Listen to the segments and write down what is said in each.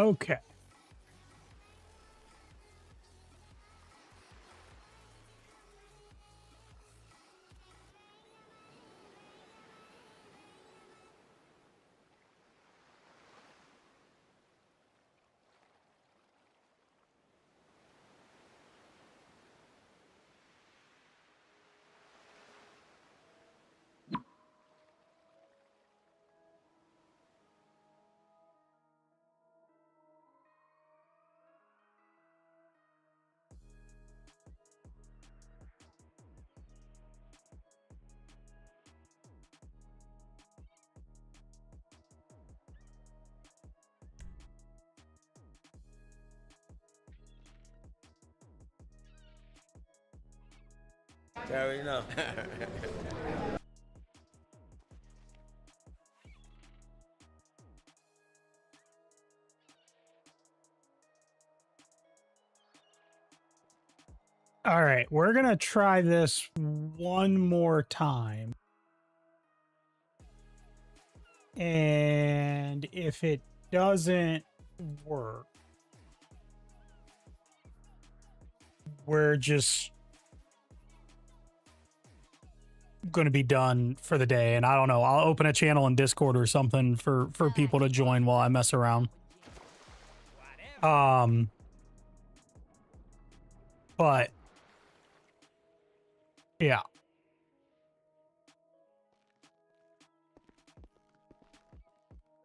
Okay. You already know. All right, we're going to try this one more time. And if it doesn't work, we're just going to be done for the day. And I don't know, I'll open a channel in Discord or something for people to join while I mess around. But yeah.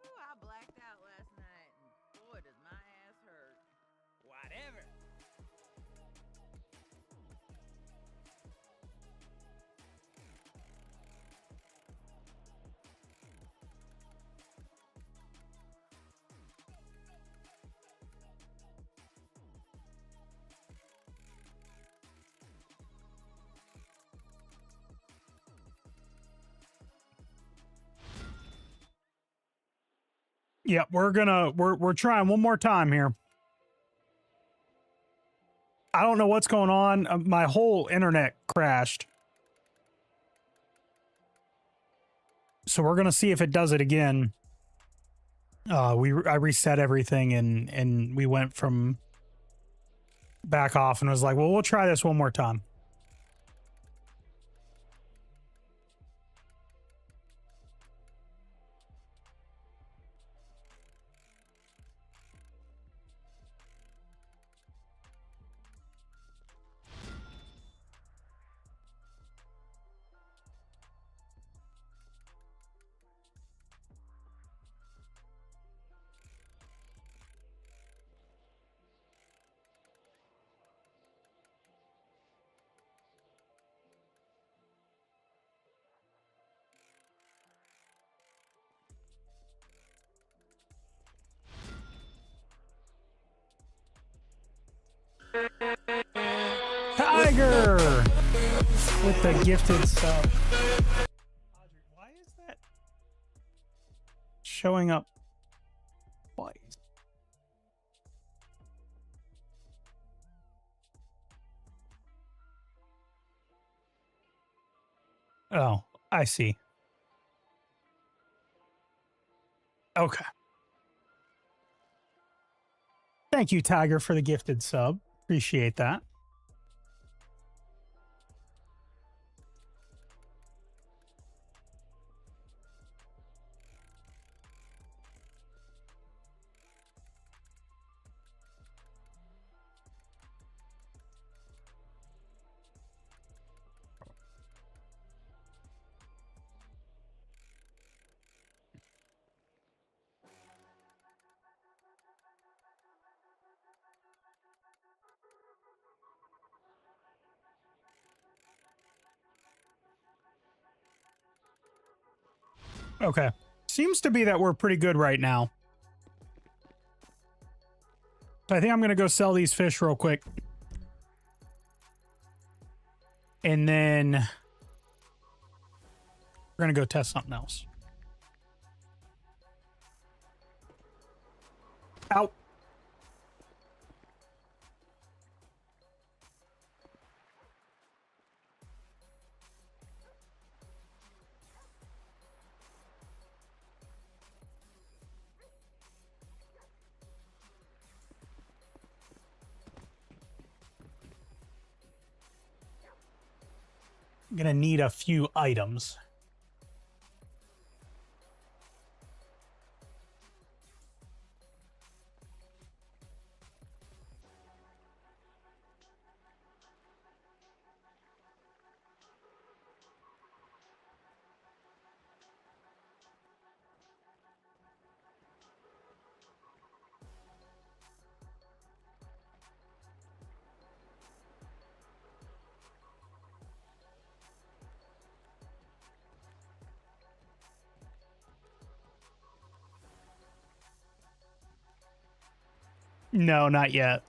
I blacked out last night, and boy, does my ass hurt. Whatever. Yeah, we're trying one more time here. I don't know what's going on. My whole internet crashed. So we're going to see if it does it again. I reset everything and we went from back off and was like, well, we'll try this one more time. Tiger with the gifted sub. Why is that showing up twice? Oh, I see. Okay. Thank you, Tiger, for the gifted sub. Appreciate that. Okay. Seems to be that we're pretty good right now. I think I'm going to go sell these fish real quick. And then we're going to go test something else. Out. gonna need a few items. No, not yet.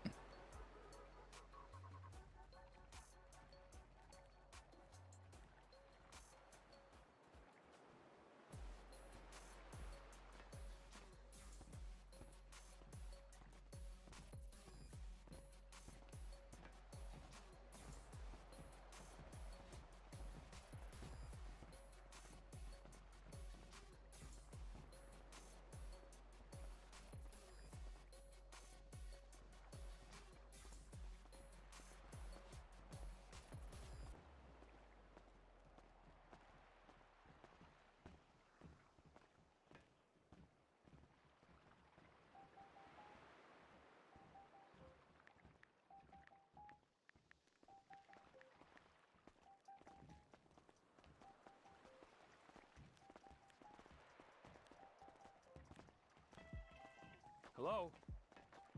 Hello?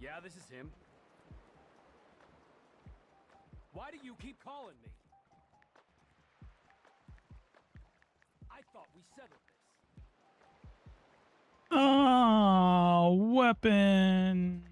Yeah, this is him. Why do you keep calling me? I thought we settled this. Oh, weapon.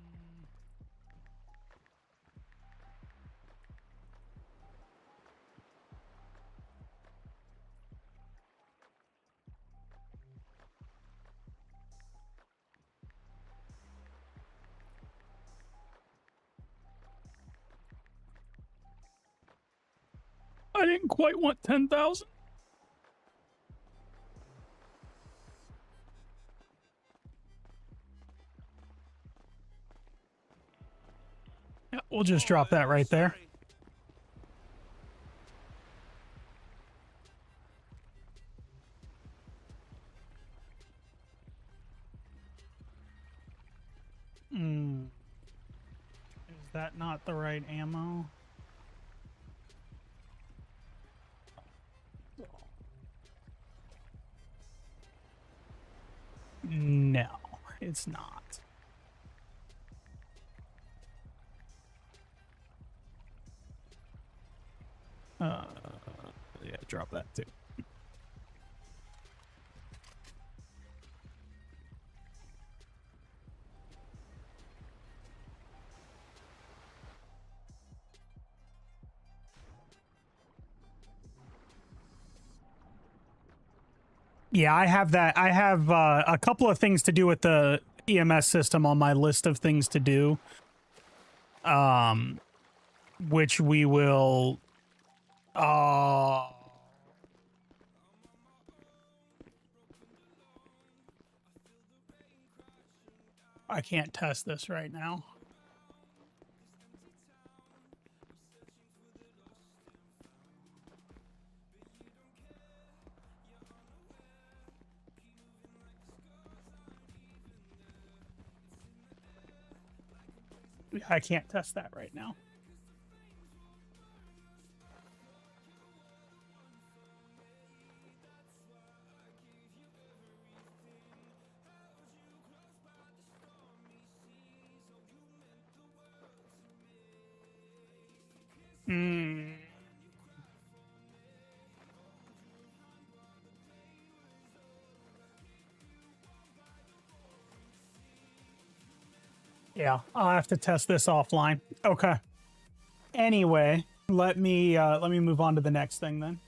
I didn't quite want 10,000. Yeah, we'll just drop that right there. Is that not the right ammo? No, it's not. Yeah, drop that too. Yeah, I have that. I have a couple of things to do with the EMS system on my list of things to do. Which we will. I can't test this right now. I can't test that right now. Yeah, I'll have to test this offline. Okay. Anyway, let me move on to the next thing then.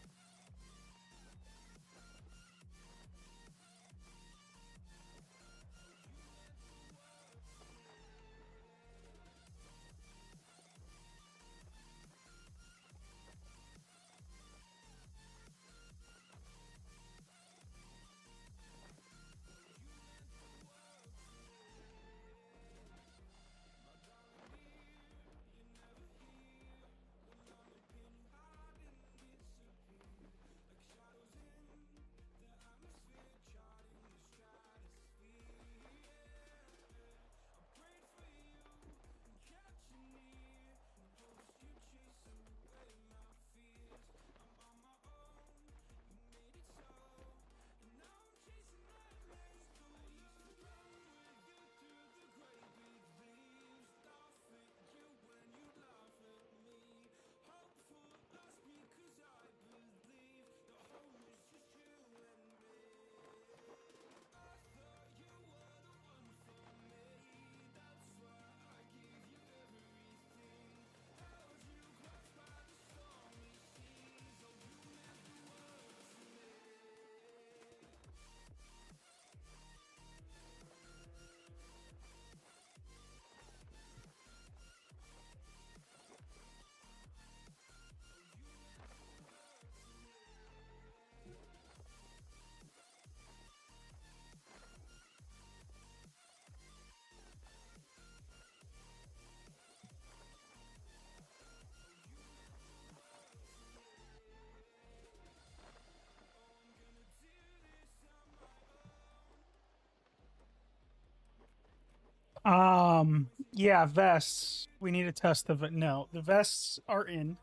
Yeah, vests. We need to test no, the vests are in.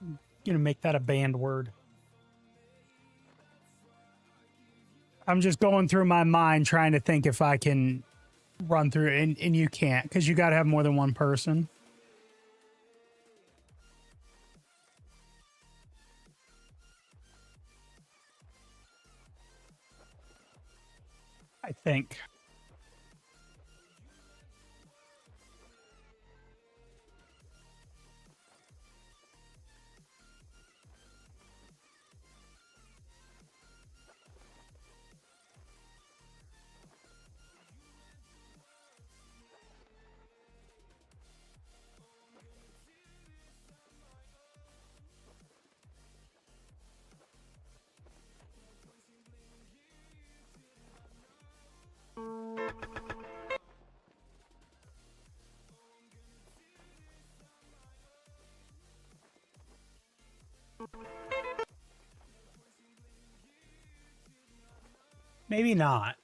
I'm gonna make that a banned word. I'm just going through my mind trying to think if I can run through it, and you can't because you got to have more than one person. I think. Maybe not.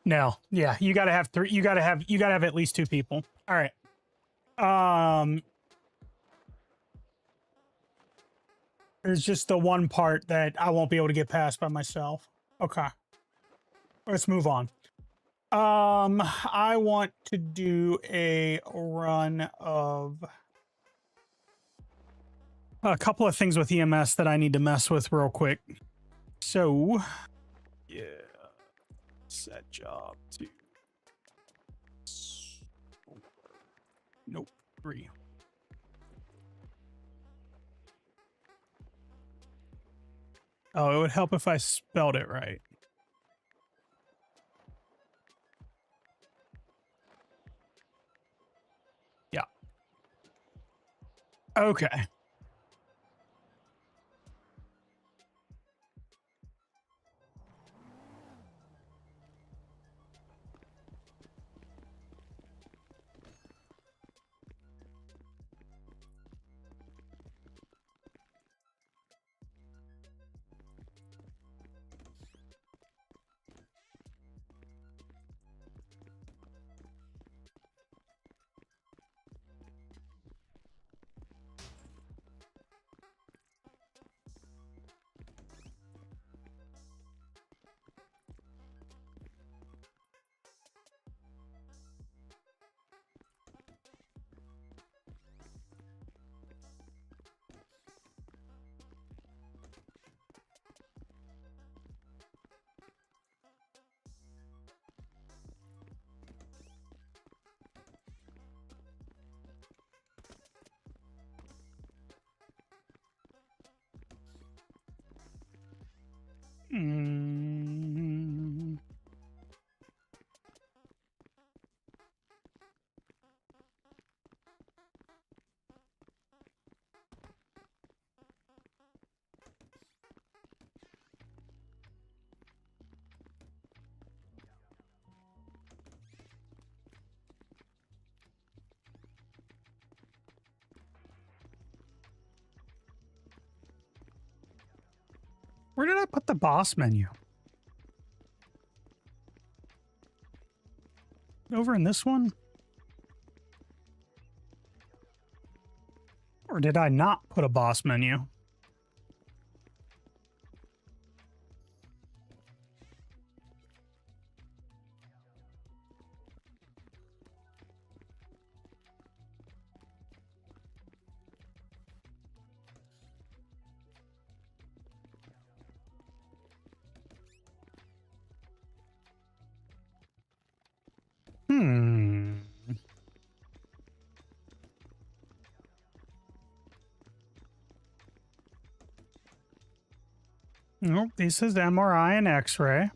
No. Yeah, you got to have three. You got to have at least two people. All right. There's just the one part that I won't be able to get past by myself. Okay. Let's move on. I want to do a run of a couple of things with EMS that I need to mess with real quick. So, yeah, set job 2. Nope, 3. Oh, it would help if I spelled it right. Yeah. Okay. Mm. Where did I put the boss menu? Over in this one? Or did I not put a boss menu? Hmm. Nope, this is MRI and X-ray.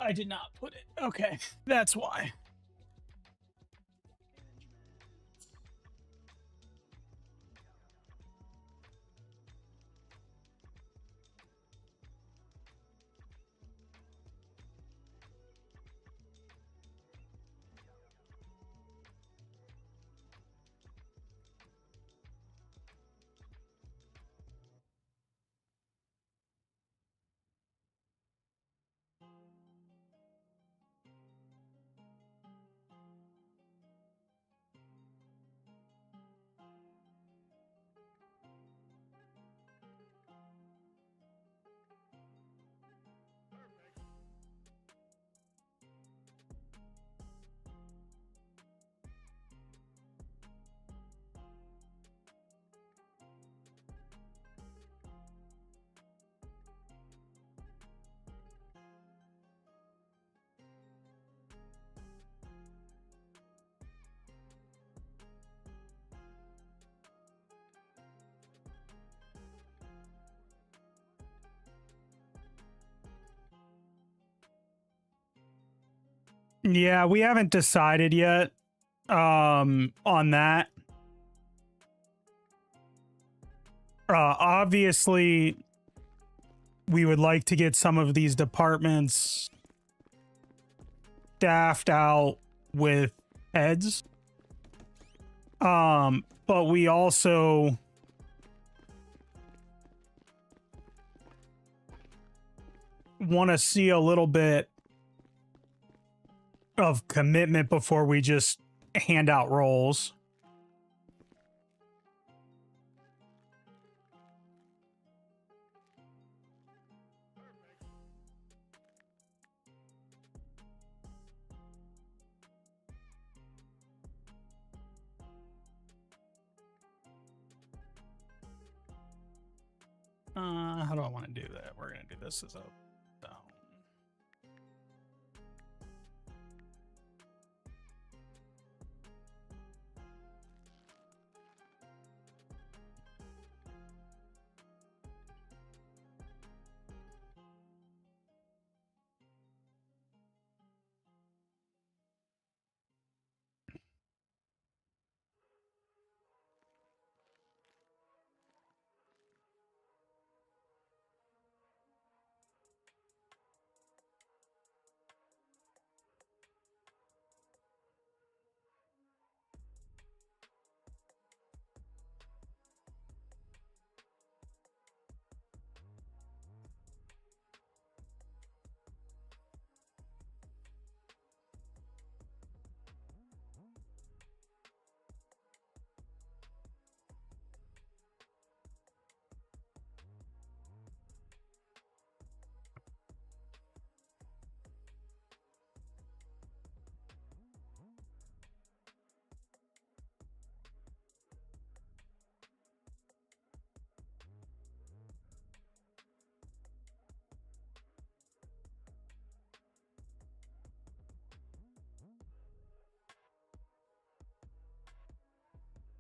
I did not put it. Okay, that's why. Yeah, we haven't decided yet on that. Obviously, we would like to get some of these departments staffed out with heads. But we also want to see a little bit of commitment before we just hand out roles. How do I want to do that? We're going to do this as a down.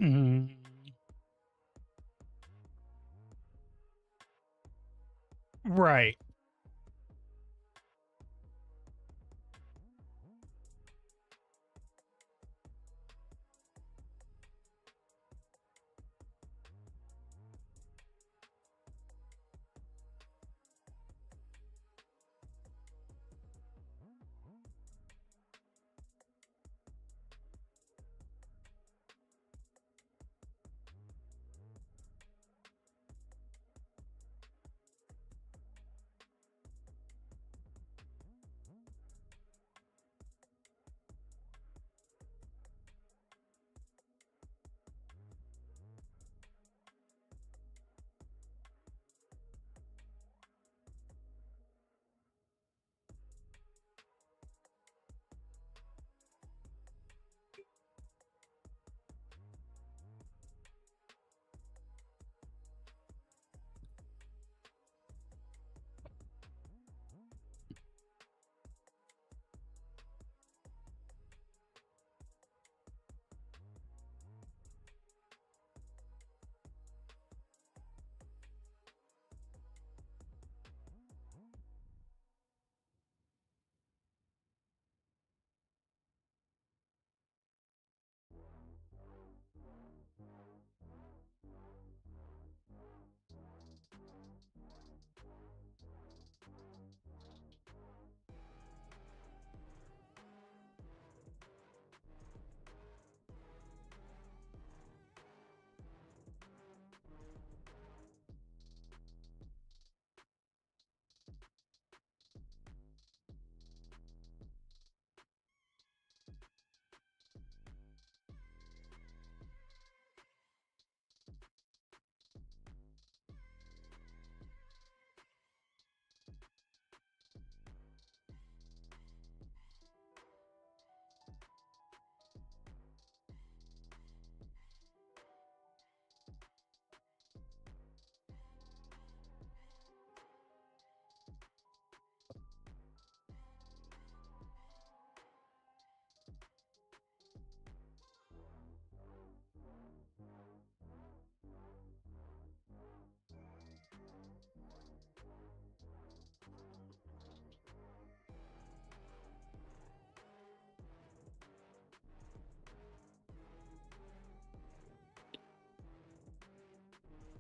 Mm. Right.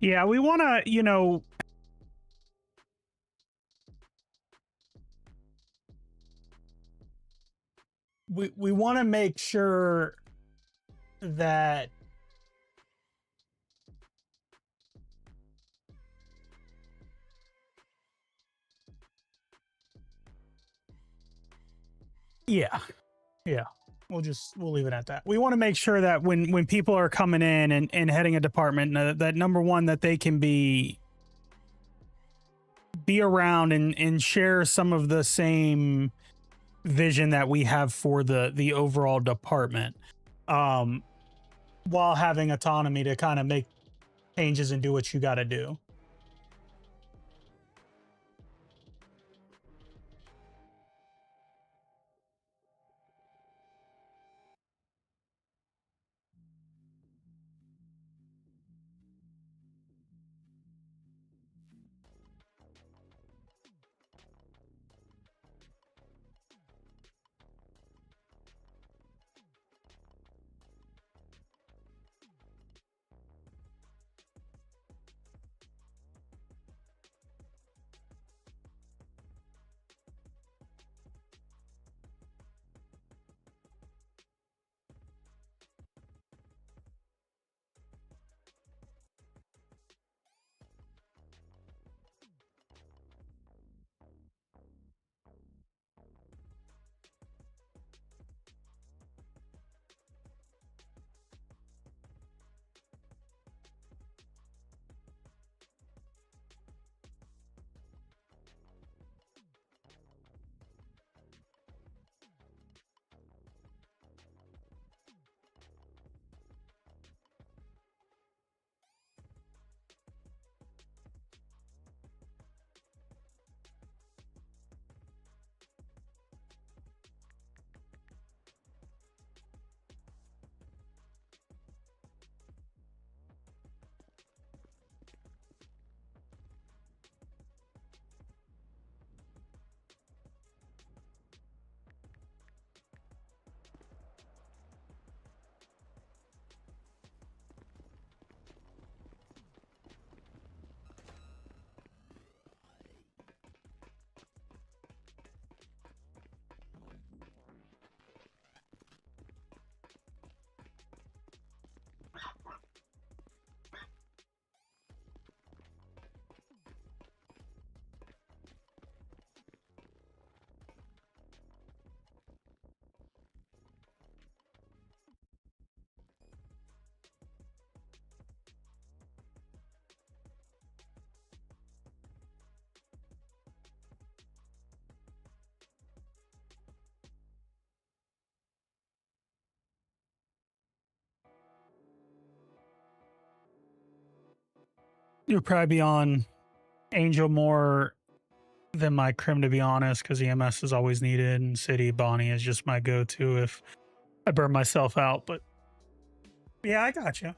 Yeah, we want to, you know, we want to make sure that yeah. Yeah. We'll leave it at that. We want to make sure that when people are coming in and heading a department, that number one, that they can be around and share some of the same vision that we have for the overall department, while having autonomy to kind of make changes and do what you got to do. You'll probably be on Angel more than my Crim, to be honest, because EMS is always needed, and City Bonnie is just my go-to if I burn myself out. But yeah, I got you.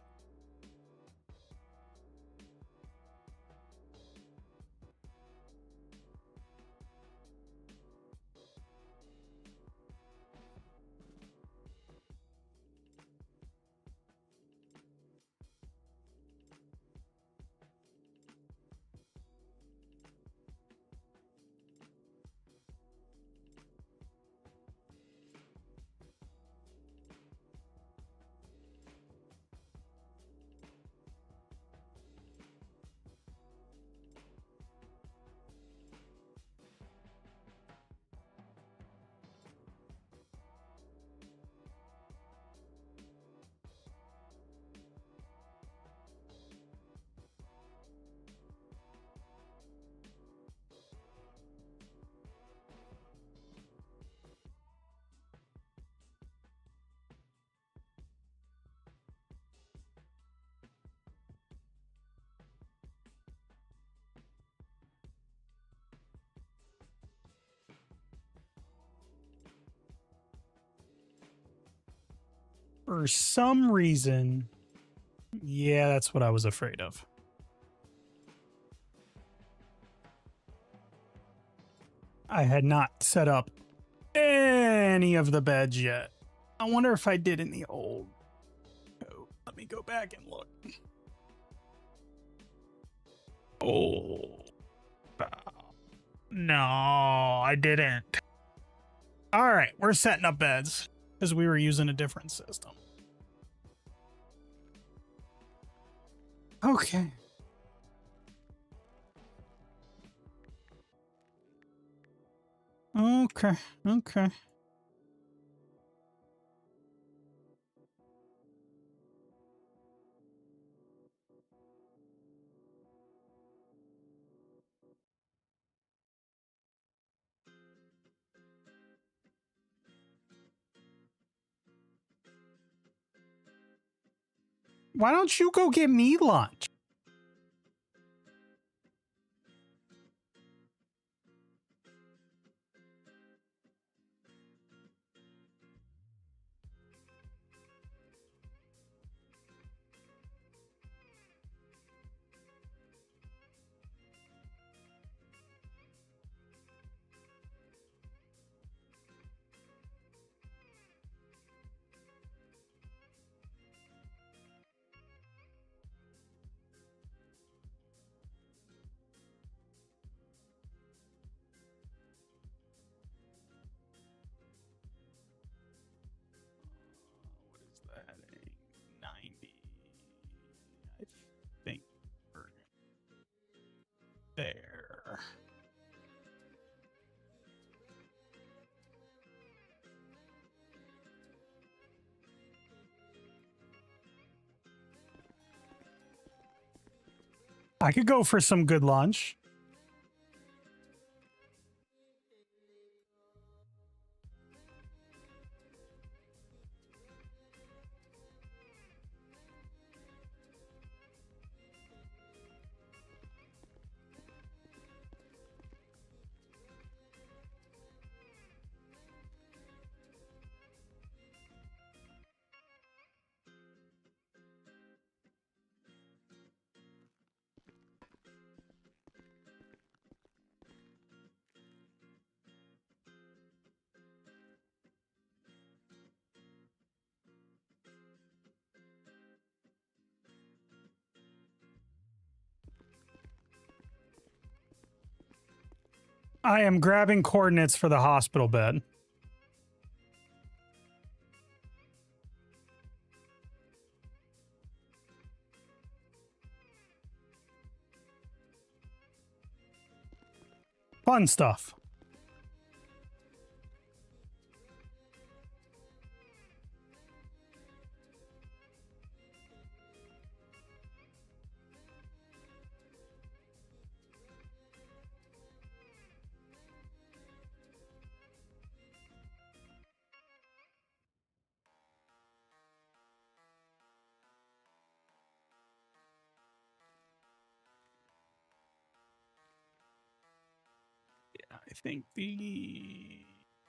For some reason, yeah, that's what I was afraid of. I had not set up any of the beds yet. I wonder if I did in the old code. Let me go back and look. Oh. No, I didn't. All right, we're setting up beds because we were using a different system. Okay. Okay. Okay. Why don't you go get me lunch? What is that? A 90. I think we're there. I could go for some good lunch. I am grabbing coordinates for the hospital bed. Fun stuff. I think these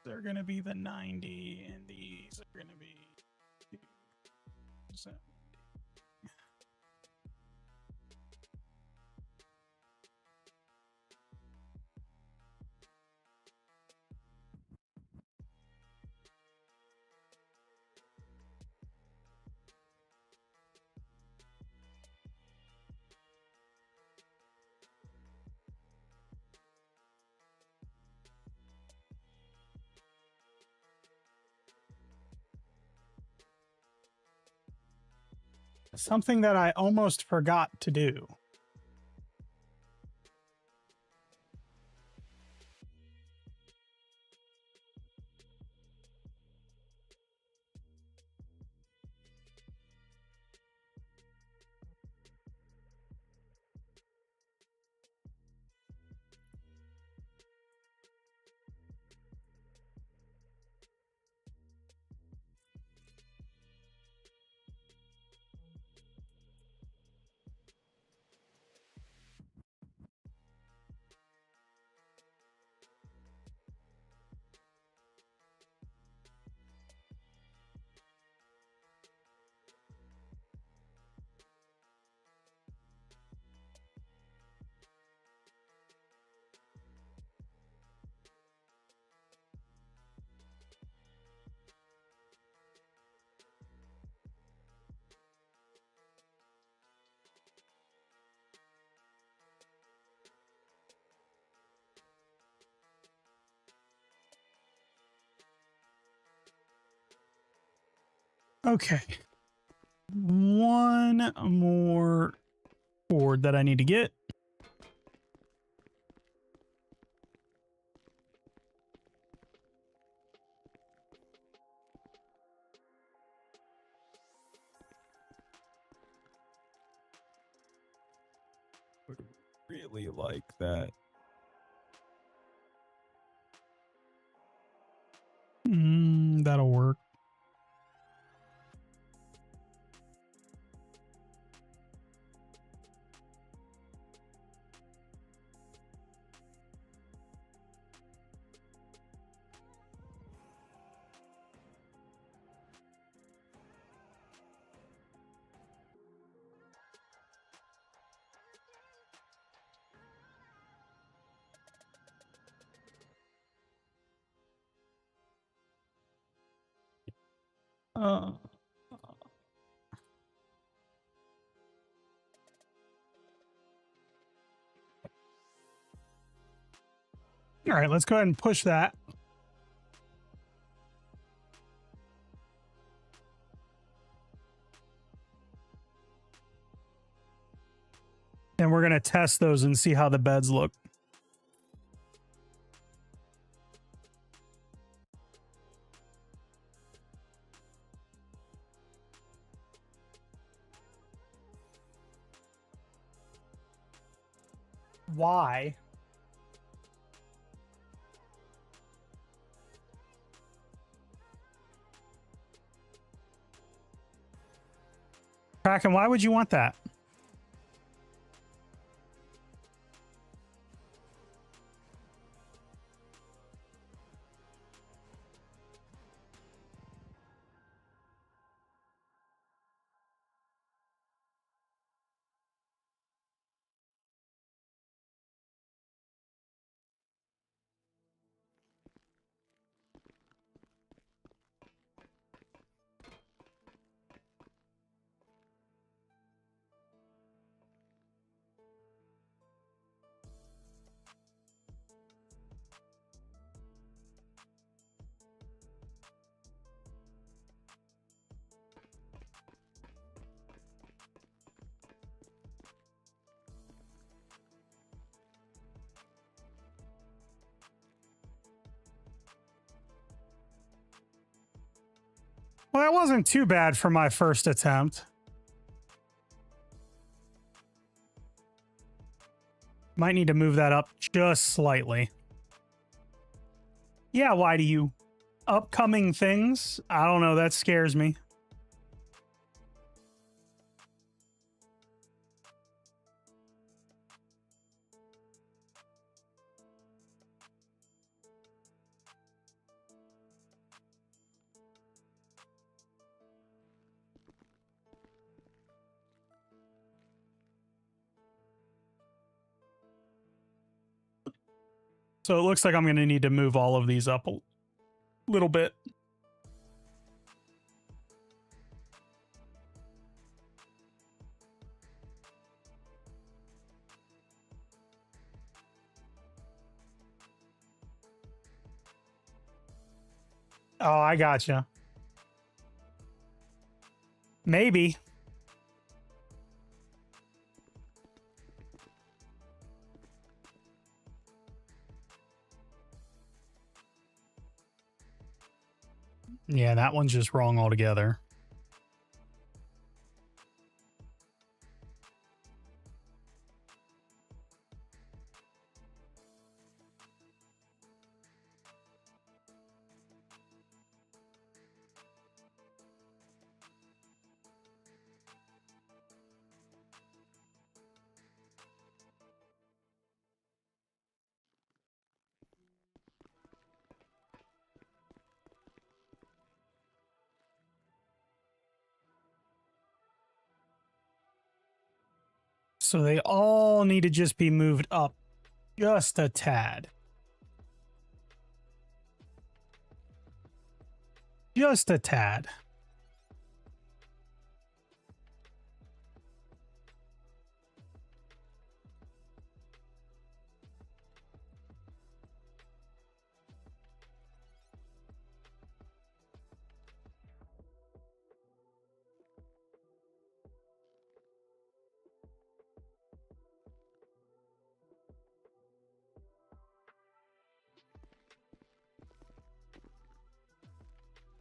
are going to be the 90 and these are going to be 70. Something that I almost forgot to do. Okay. One more board that I need to get. Would really like that. That'll work. Uh, all right, let's go ahead and push that. And we're going to test those and see how the beds look. Why? Kraken, why would you want that? Well, that wasn't too bad for my first attempt. Might need to move that up just slightly. Yeah, why do you? Upcoming things? I don't know, that scares me. So it looks like I'm going to need to move all of these up a little bit. Oh, I gotcha. Maybe. Yeah, that one's just wrong altogether. So they all need to just be moved up just a tad. Just a tad.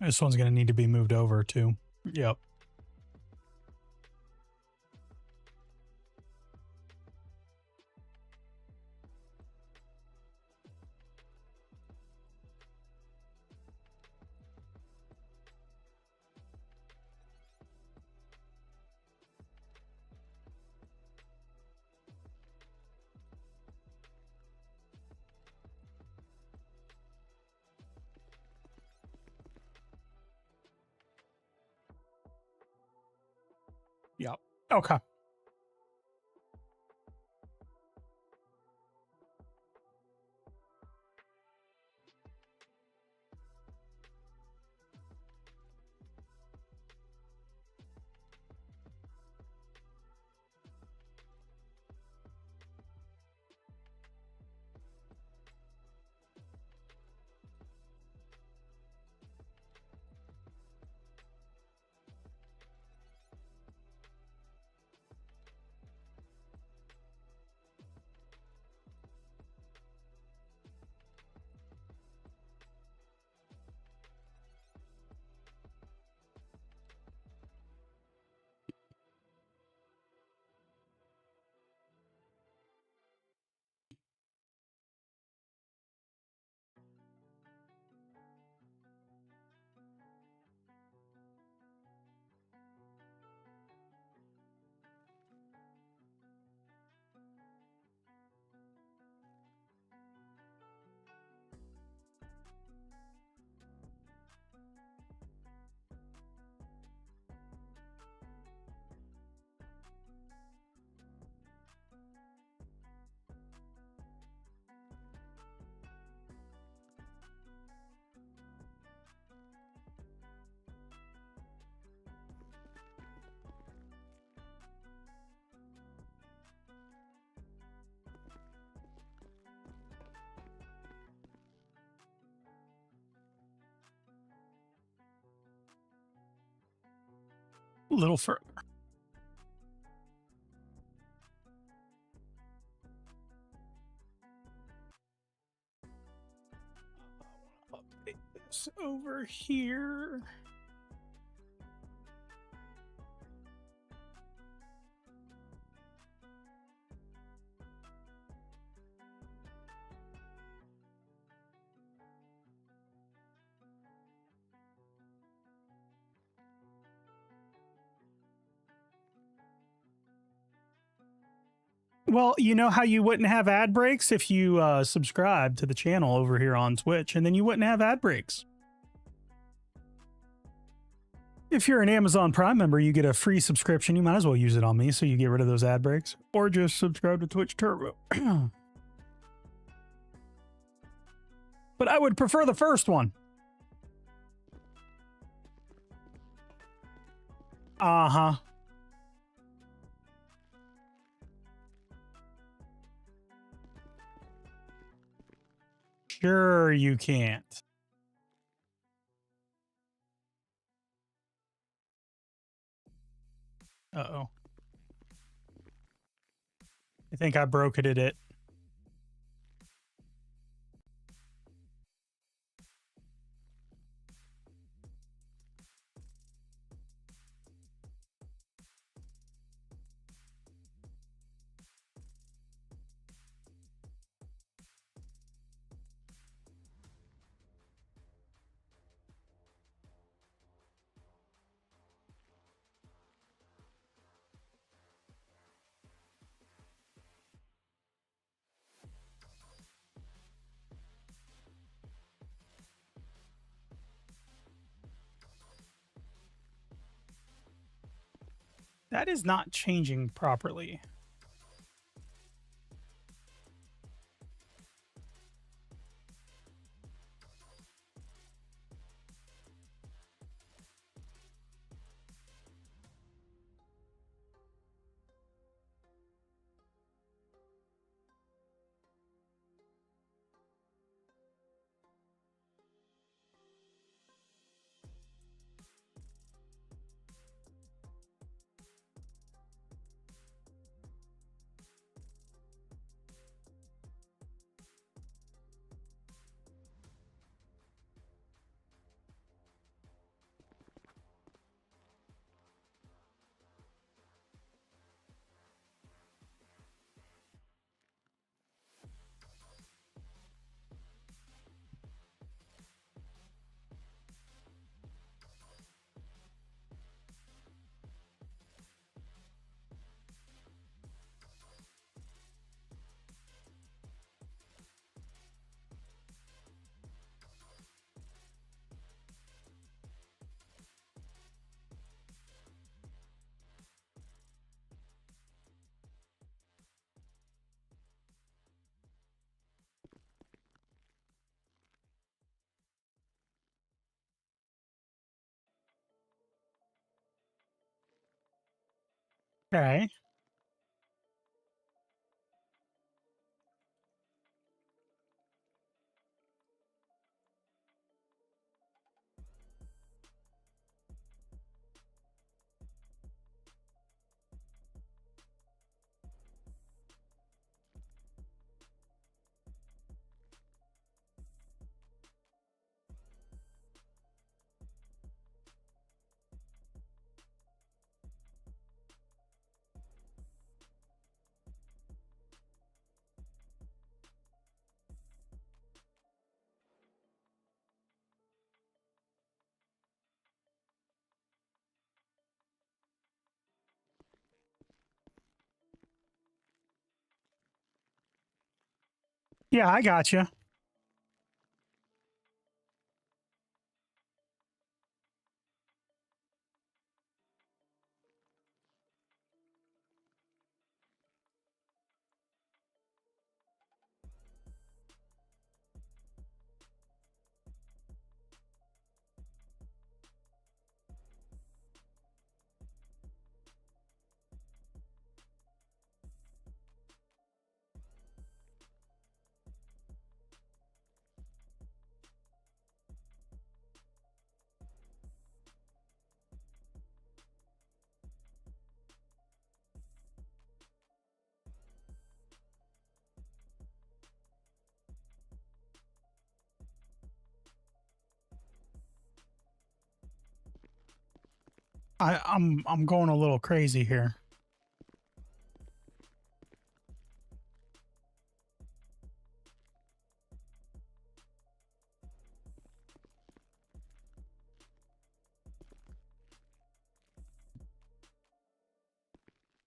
This one's going to need to be moved over too. Yep. Yep. Okay. A little further. Update this over here. Well, you know how you wouldn't have ad breaks if you subscribe to the channel over here on Twitch, and then you wouldn't have ad breaks. If you're an Amazon Prime member, you get a free subscription. You might as well use it on me so you get rid of those ad breaks. Or just subscribe to Twitch Turbo. But I would prefer the first one. Uh-huh. Sure you can't. Uh-oh. I think I broke it at it. That is not changing properly. Okay. Yeah, I got you. I'm going a little crazy here.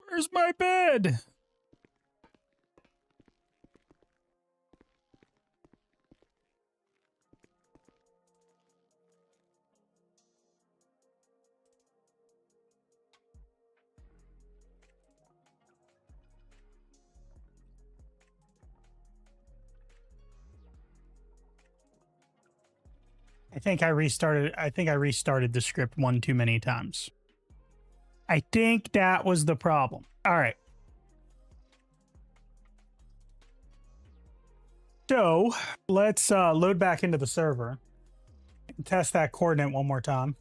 Where's my bed? I think I restarted the script one too many times. I think that was the problem. All right. So let's load back into the server and test that coordinate one more time.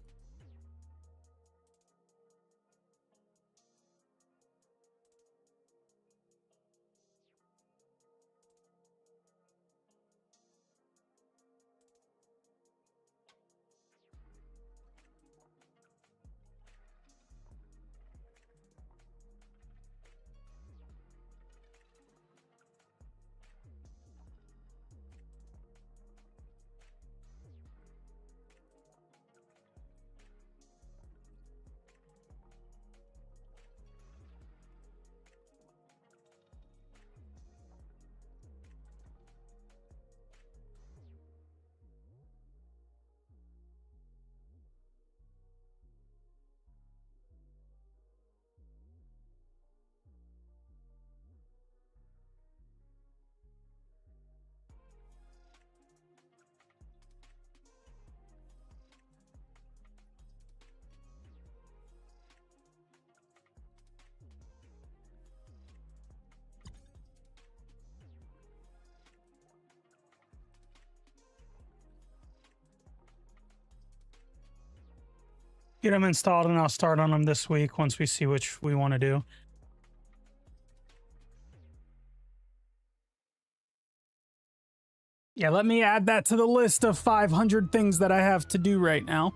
Get them installed and I'll start on them this week once we see which we want to do. Yeah, let me add that to the list of 500 things that I have to do right now.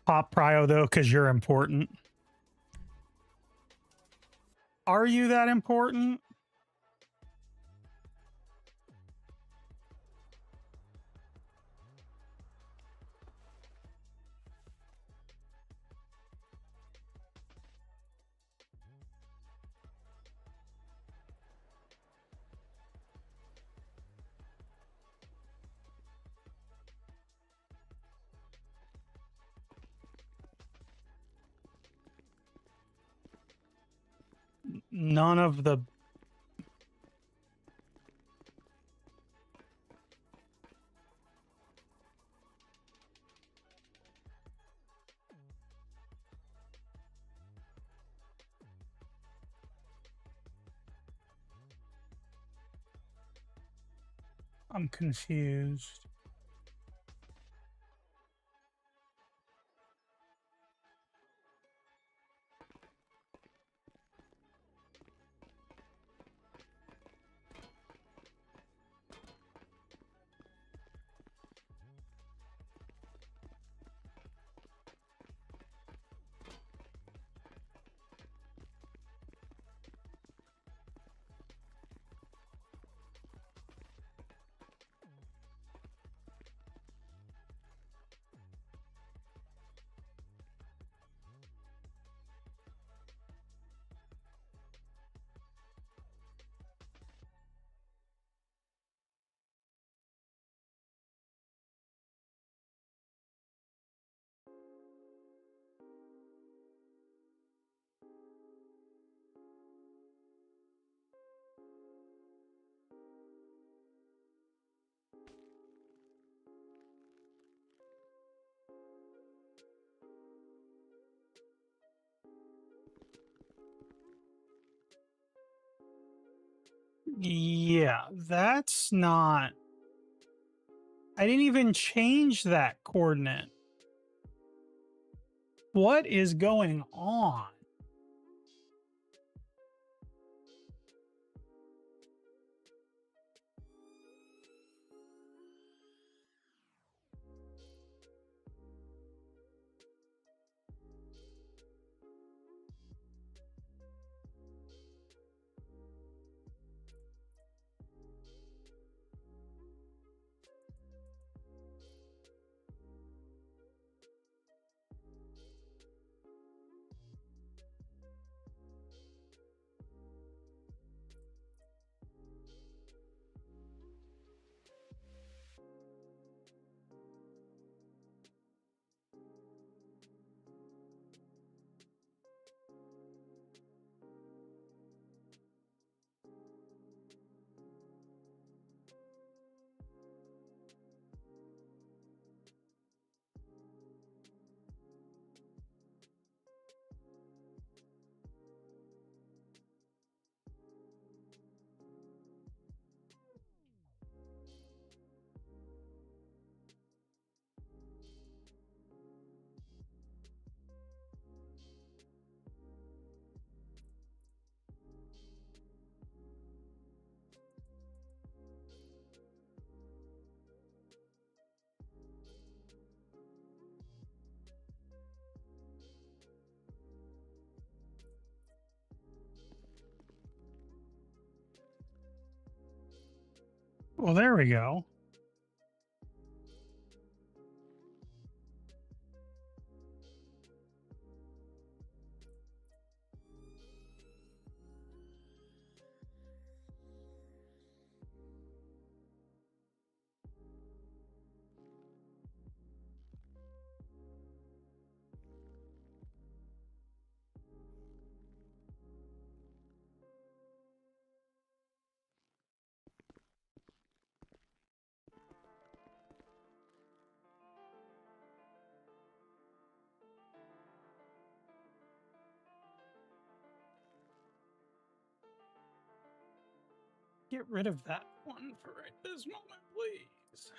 Pop prio though, because you're important. Are you that important? None of the I'm confused. Yeah, that's not. I didn't even change that coordinate. What is going on? Well, there we go. Get rid of that one for right this moment, please.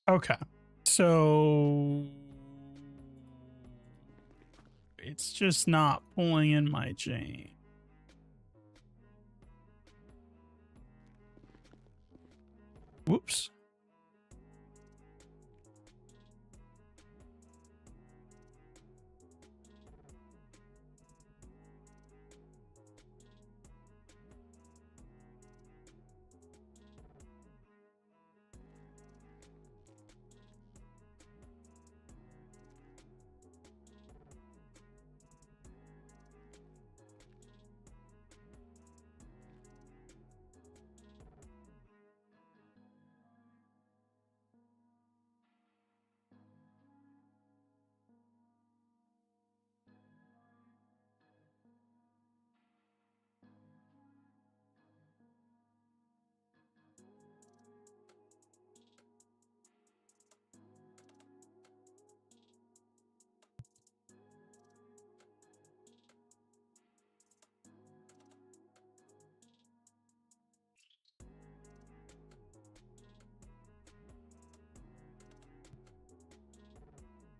Okay. So it's just not pulling in my chain. Whoops.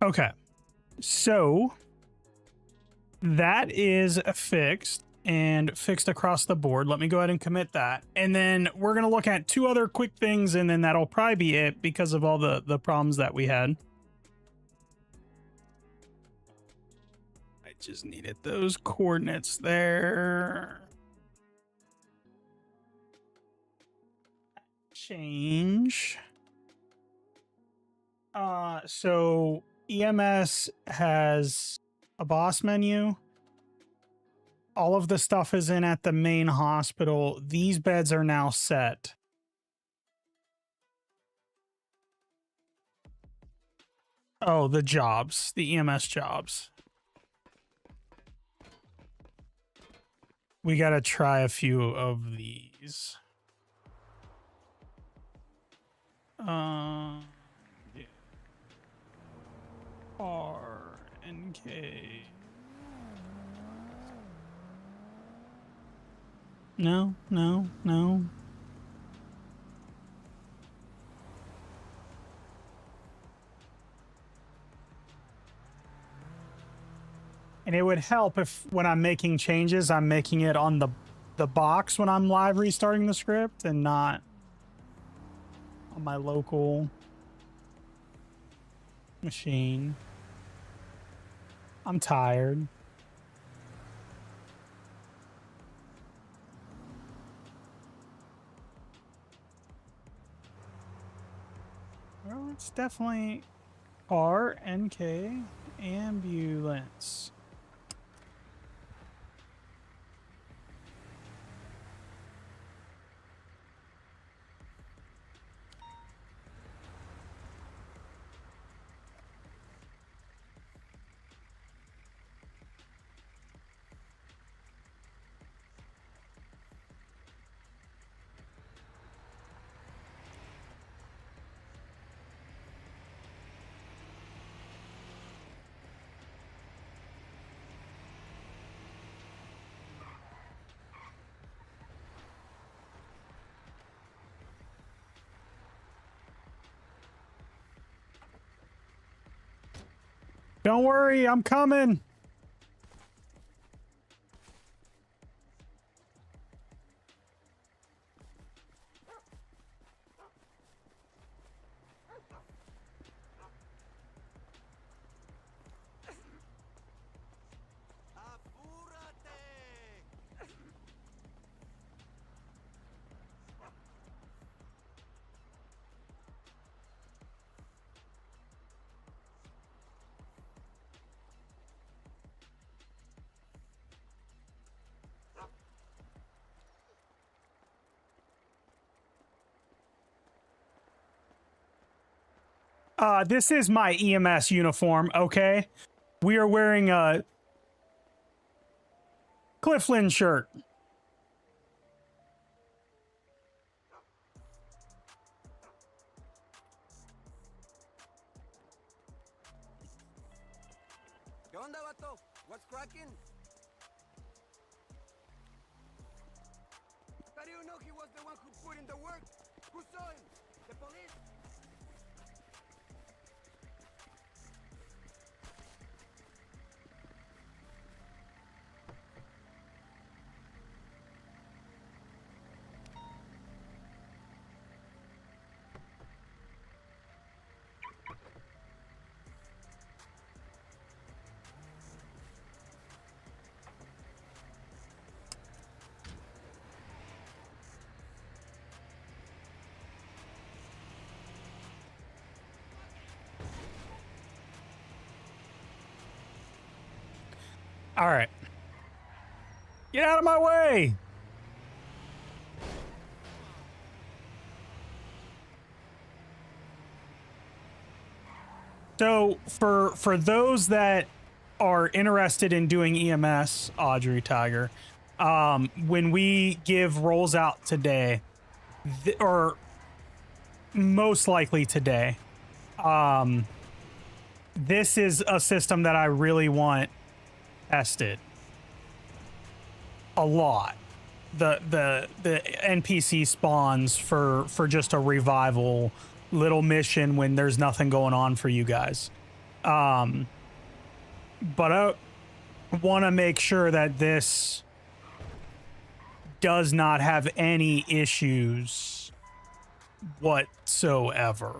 Okay. So that is fixed and fixed across the board. Let me go ahead and commit that. And then we're going to look at two other quick things, and then that'll probably be it because of all the problems that we had. I just needed those coordinates there. Change. So EMS has a boss menu. All of the stuff is in at the main hospital. These beds are now set. Oh, the jobs, the EMS jobs. We got to try a few of these. Yeah. R and K. No. And it would help if when I'm making changes, I'm making it on the box when I'm live restarting the script and not on my local machine. I'm tired. Well, it's definitely R and K ambulance. Don't worry, I'm coming. This is my EMS uniform, okay? We are wearing a Cliflin shirt. ¿Qué onda, vato? What's cracking? How do you know he was the one who put in the work? Who saw him? The police? All right. Get out of my way. So for those that are interested in doing EMS, Audrey Tiger, when we give rolls out today, or most likely today, this is a system that I really want tested a lot. The NPC spawns for just a revival little mission when there's nothing going on for you guys. But I want to make sure that this does not have any issues whatsoever.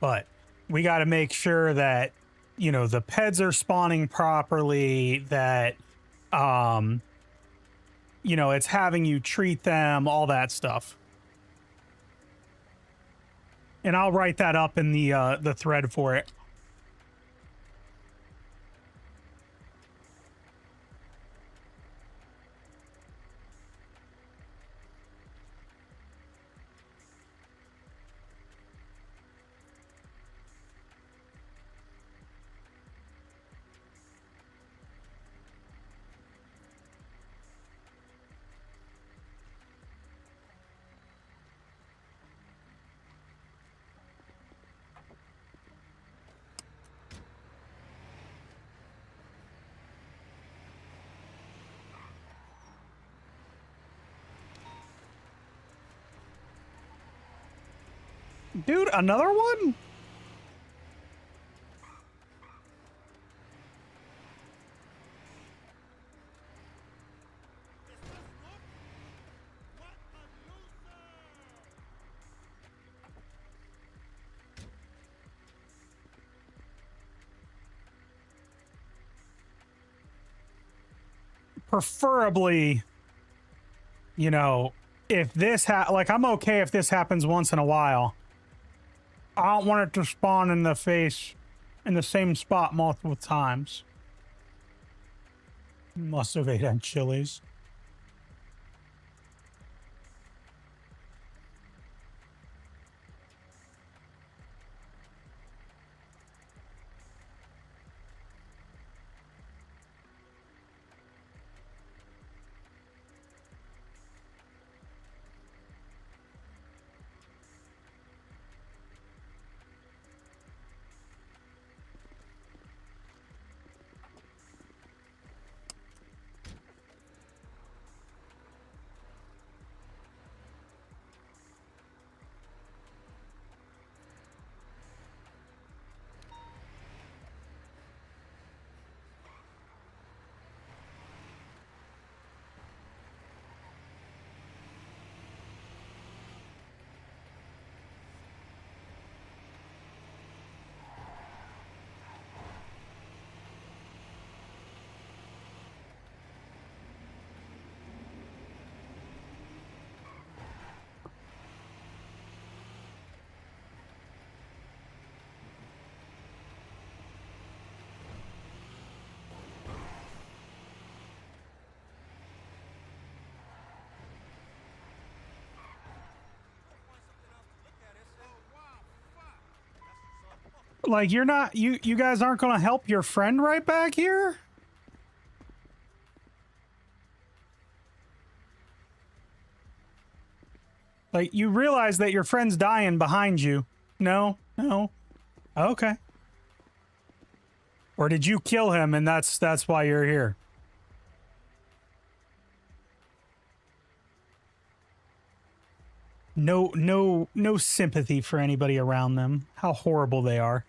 But we got to make sure that, you know, the peds are spawning properly, that, you know, it's having you treat them, all that stuff. And I'll write that up in the thread for it. Dude, another one? Preferably, you know, if this like, I'm okay if this happens once in a while. I don't want it to spawn in the face in the same spot multiple times. Must have ate on chilies. Like, you're not, you guys aren't going to help your friend right back here? Like, you realize that your friend's dying behind you. No? No? Okay. Or did you kill him and that's why you're here? No sympathy for anybody around them. How horrible they are.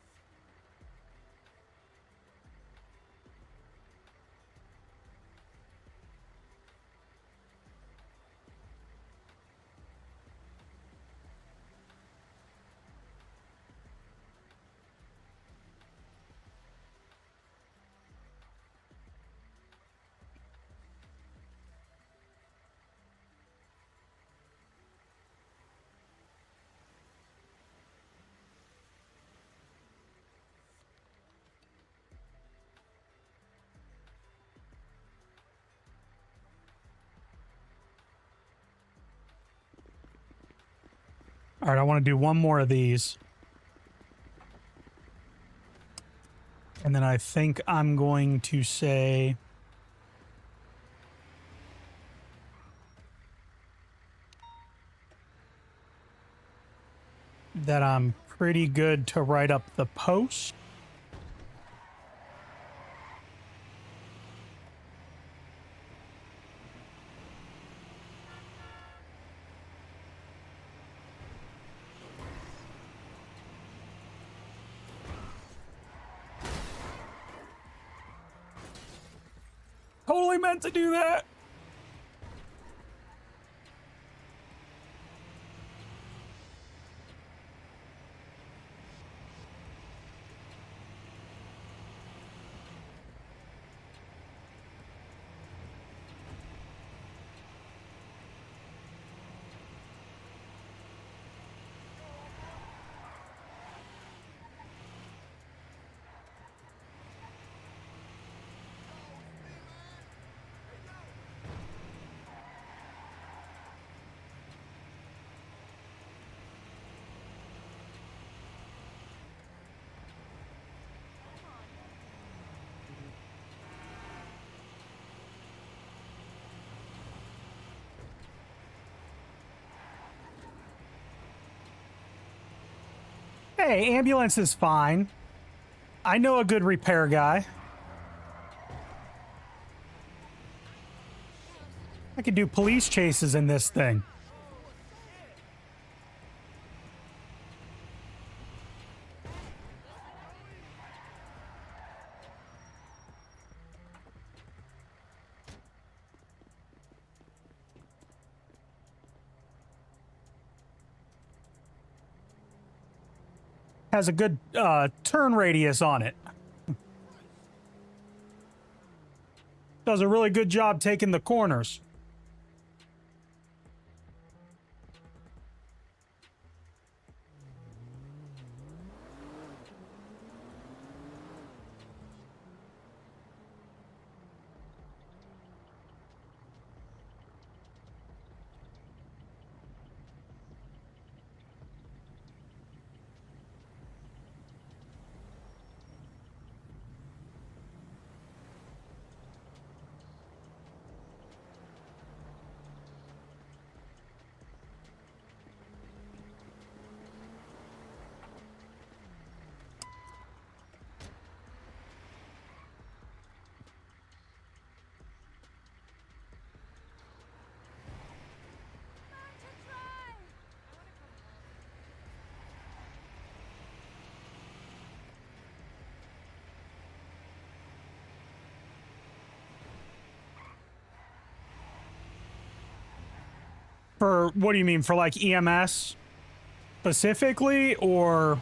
All right, I want to do one more of these. And then I think I'm going to say... that I'm pretty good to write up the post. Totally meant to do that. Hey, ambulance is fine. I know a good repair guy. I could do police chases in this thing. Has a good turn radius on it. Does a really good job taking the corners. For what do you mean? For like EMS specifically, or?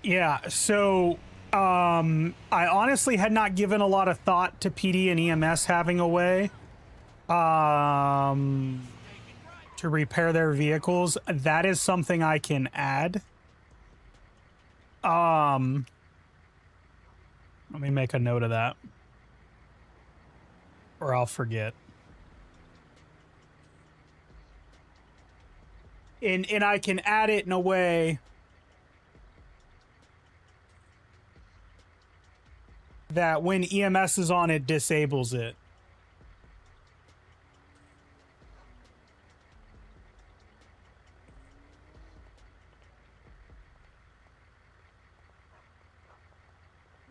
Yeah, so I honestly had not given a lot of thought to PD and EMS having a way to repair their vehicles. That is something I can add. Let me make a note of that, or I'll forget. And I can add it in a way that when EMS is on, it disables it.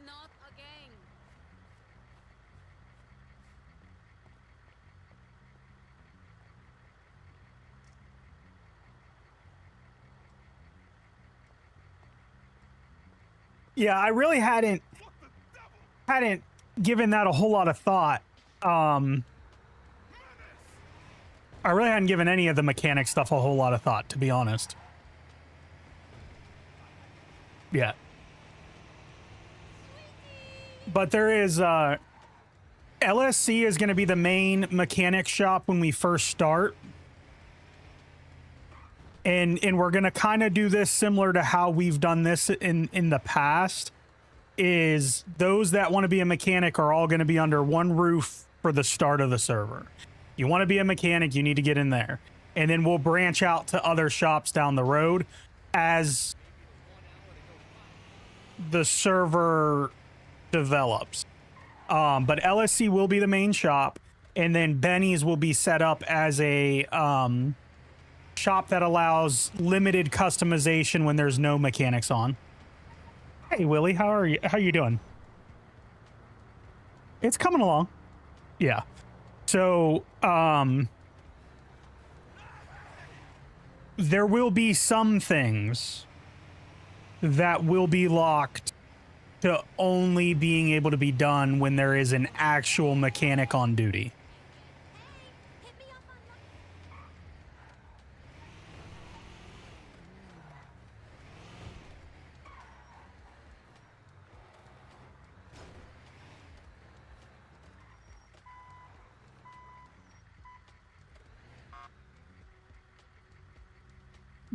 Not again. Yeah, I really hadn't given that a whole lot of thought. I really hadn't given any of the mechanic stuff a whole lot of thought, to be honest. yet. But there is LSC is going to be the main mechanic shop when we first start. And we're going to kind of do this similar to how we've done this in the past, is those that want to be a mechanic are all going to be under one roof for the start of the server. You want to be a mechanic, you need to get in there. And then we'll branch out to other shops down the road as the server develops. But LSC will be the main shop, and then Benny's will be set up as a shop that allows limited customization when there's no mechanics on. Hey Willie, how are you? How you doing? It's coming along. Yeah. So there will be some things that will be locked to only being able to be done when there is an actual mechanic on duty.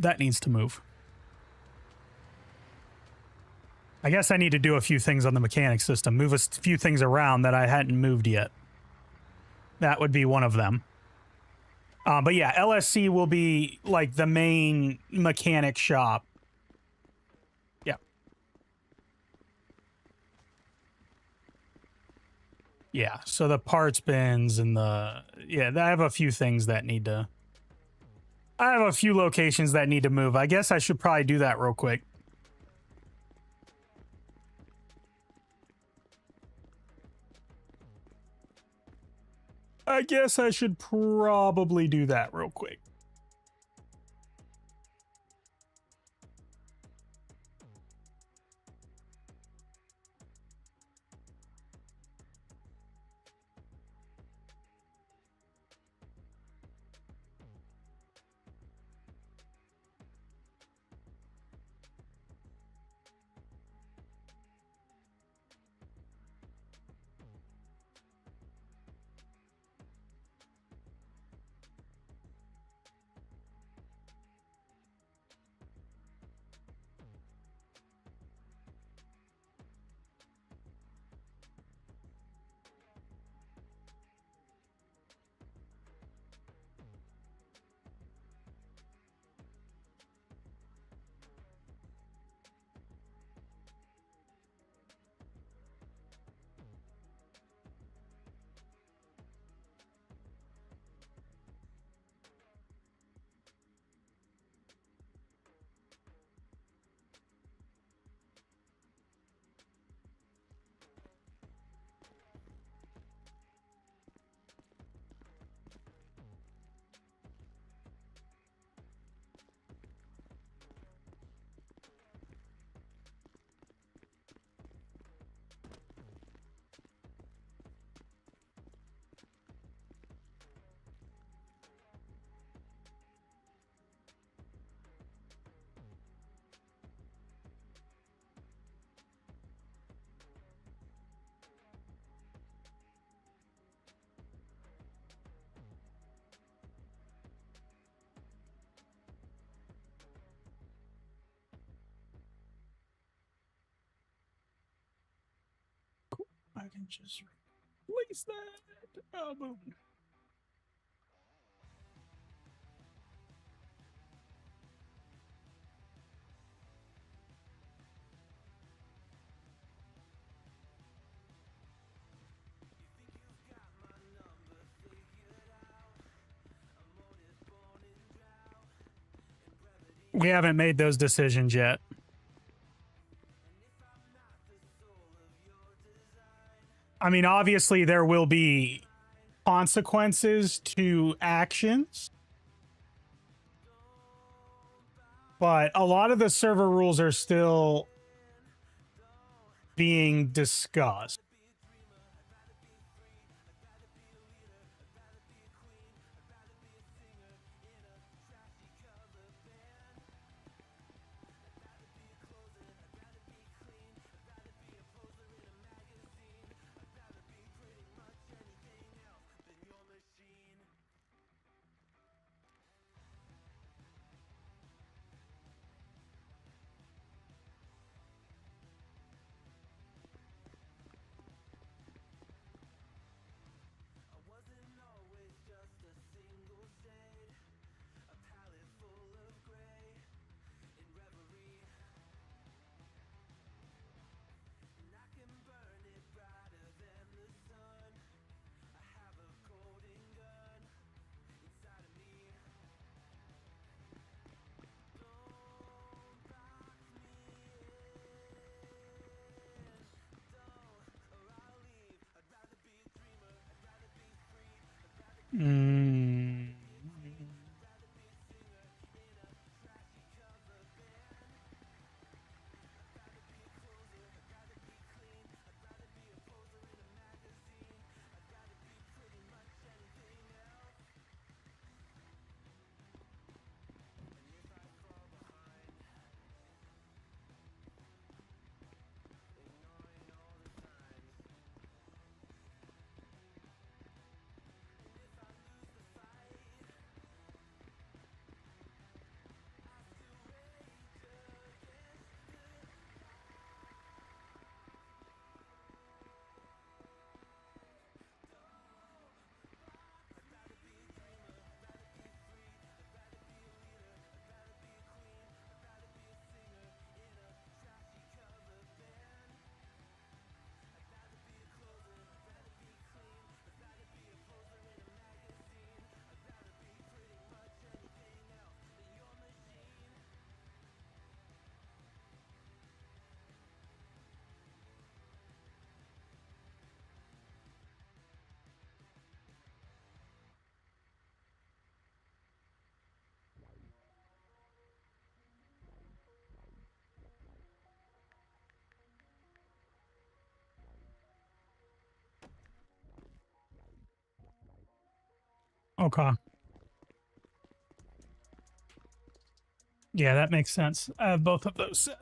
That needs to move. I guess I need to do a few things on the mechanic system. Move a few things around that I hadn't moved yet. That would be one of them. But yeah, LSC will be like the main mechanic shop. Yeah. Yeah, so the parts bins and the... Yeah, I have a few things that need to... I have a few locations that need to move. I guess I should probably do that real quick. I guess I should probably do that real quick. I can just release that. Oh, boom. We haven't made those decisions yet. I mean, obviously there will be consequences to actions, but a lot of the server rules are still being discussed. Mm. Okay. Yeah, that makes sense. I have both of those set.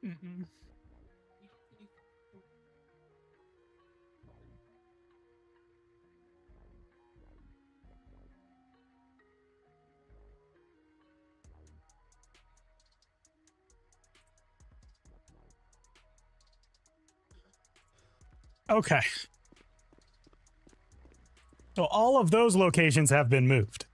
Mm-mm. Okay. So all of those locations have been moved.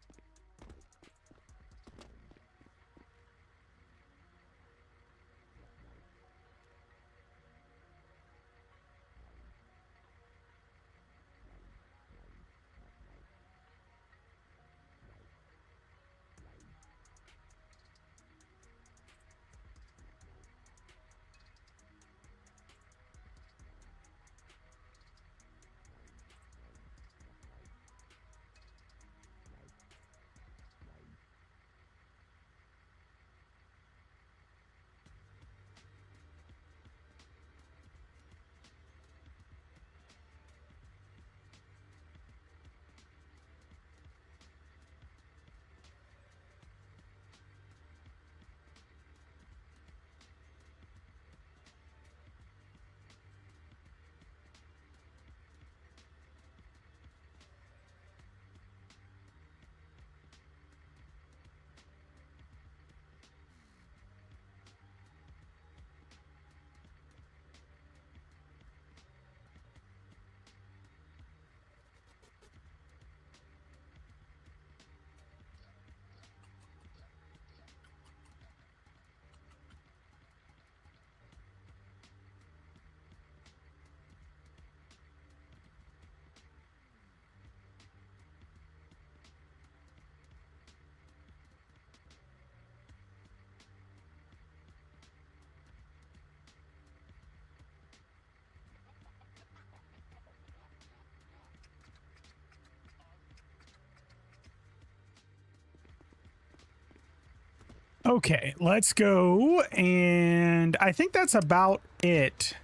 Okay, let's go. And I think that's about it.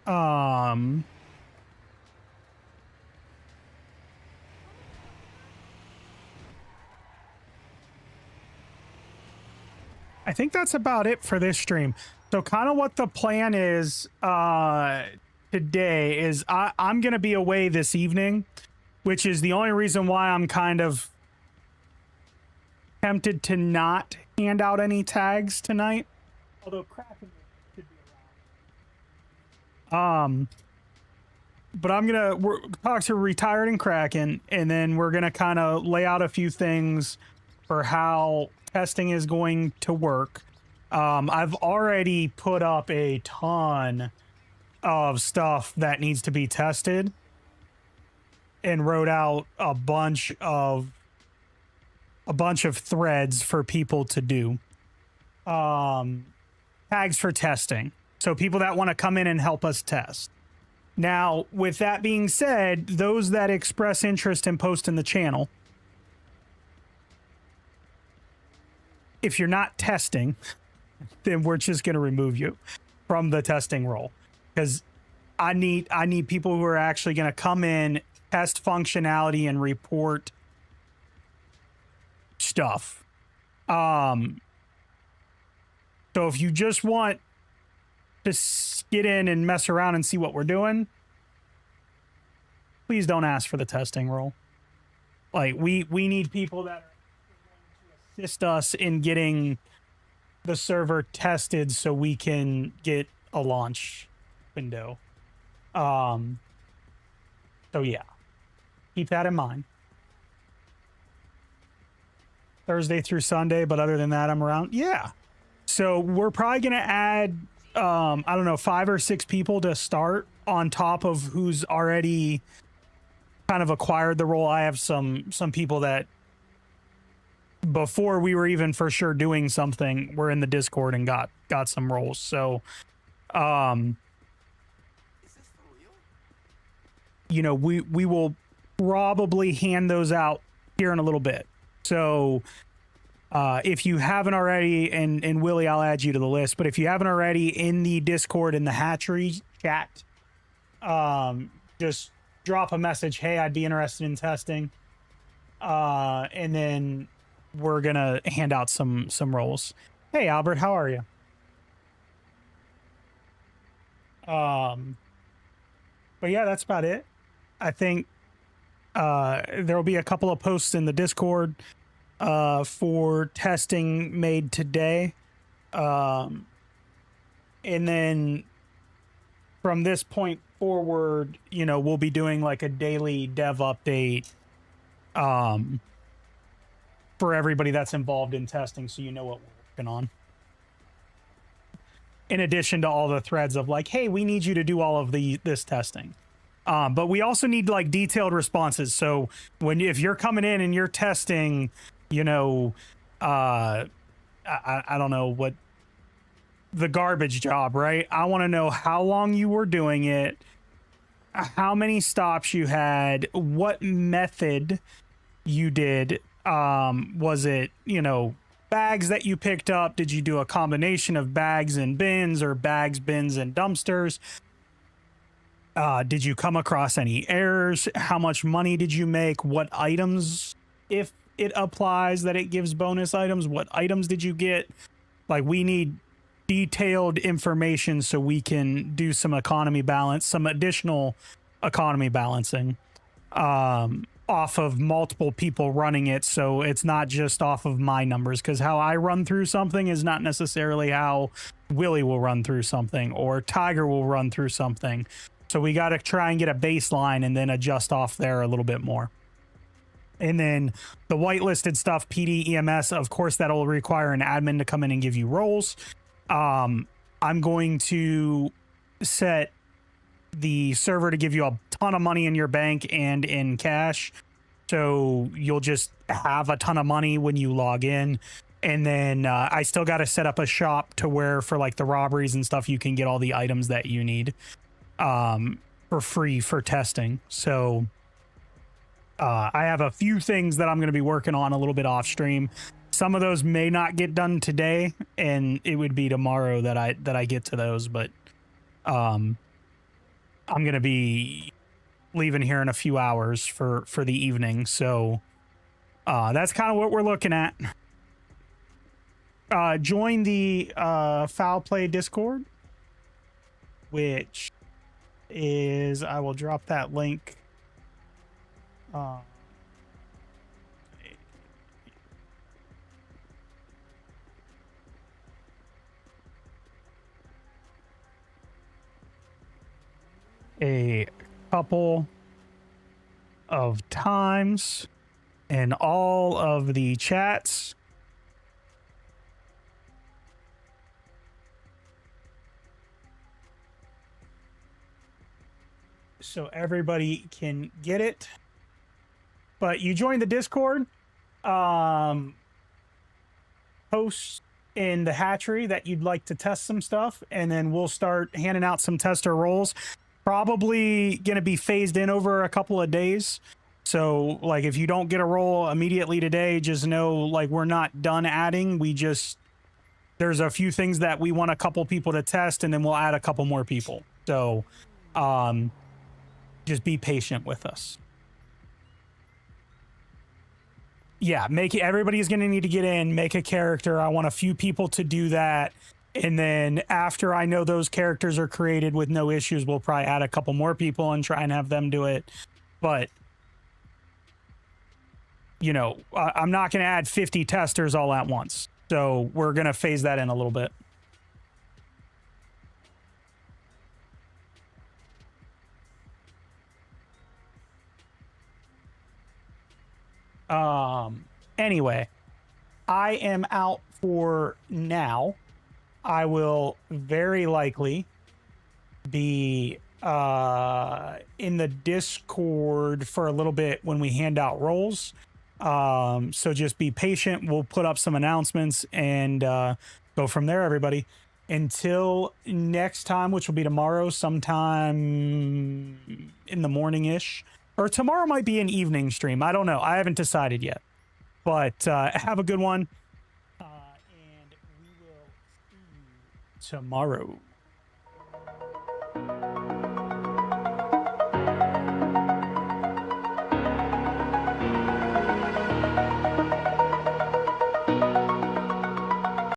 Um, I think that's about it for this stream. So kind of what the plan is today is I'm going to be away this evening, which is the only reason why I'm kind of tempted to not hand out any tags tonight. Although Kraken should be around. But we're talk to Retired and Kraken, and then we're gonna kind of lay out a few things for how testing is going to work. I've already put up a ton of stuff that needs to be tested and wrote out a bunch of threads for people to do. Tags for testing. So people that want to come in and help us test. Now, with that being said, those that express interest in posting the channel, if you're not testing, then we're just going to remove you from the testing role, because I need people who are actually going to come in, test functionality, and report stuff. So if you just want to get in and mess around and see what we're doing, please don't ask for the testing role. Like, we need people that are going to assist us in getting the server tested so we can get a launch window. So yeah, keep that in mind. Thursday through Sunday, but other than that, I'm around. Yeah. So we're probably going to add, I don't know, 5 or 6 people to start on top of who's already kind of acquired the role. I have some people that before we were even for sure doing something, were in the Discord and got some roles. So, Is this for real? you know, we will probably hand those out here in a little bit. So, if you haven't already, and Willie, I'll add you to the list, but if you haven't already, in the Discord, in the Hatchery chat, just drop a message, hey, I'd be interested in testing. And then we're going to hand out some roles. Hey, Albert, how are you? But yeah, that's about it. I think there'll be a couple of posts in the Discord for testing made today. And then from this point forward, you know, we'll be doing like a daily dev update for everybody that's involved in testing, so you know what we're working on. In addition to all the threads of like, hey, we need you to do all of this testing. But we also need like detailed responses. So if you're coming in and you're testing, you know, I don't know what, the garbage job, right? I want to know how long you were doing it, how many stops you had, what method you did. Was it, you know, bags that you picked up? Did you do a combination of bags and bins, or bags, bins, and dumpsters? Did you come across any errors? How much money did you make? What items, if it applies that it gives bonus items, what items did you get? Like, we need detailed information so we can do some economy balance, some additional economy balancing off of multiple people running it, so it's not just off of my numbers, because how I run through something is not necessarily how Willie will run through something, or Tiger will run through something. So we got to try and get a baseline and then adjust off there a little bit more. And then the whitelisted stuff, PD, EMS, of course, that'll require an admin to come in and give you roles. I'm going to set the server to give you a ton of money in your bank and in cash. So you'll just have a ton of money when you log in. And then I still got to set up a shop to where for like the robberies and stuff, you can get all the items that you need for free for testing. So I have a few things that I'm going to be working on a little bit off stream. Some of those may not get done today, and it would be tomorrow that I get to those. But I'm going to be leaving here in a few hours for the evening. So that's kind of what we're looking at. join the Fowl Play Discord, which is, I will drop that link. A couple of times in all of the chats. So everybody can get it. But you join the Discord, post in the hatchery that you'd like to test some stuff, and then we'll start handing out some tester roles. Probably going to be phased in over a couple of days. So, like, if you don't get a role immediately today, just know, like, we're not done adding. There's a few things that we want a couple people to test, and then we'll add a couple more people. So, just be patient with us. Yeah, everybody's going to need to get in, make a character. I want a few people to do that. And then after I know those characters are created with no issues, we'll probably add a couple more people and try and have them do it. But, you know, I'm not going to add 50 testers all at once. So we're going to phase that in a little bit. Anyway, I am out for now. I will very likely be in the Discord for a little bit when we hand out roles. So just be patient. We'll put up some announcements and go from there, everybody. Until next time, which will be tomorrow sometime in the morning-ish. Or tomorrow might be an evening stream. I don't know. I haven't decided yet. But have a good one. And we will see you tomorrow.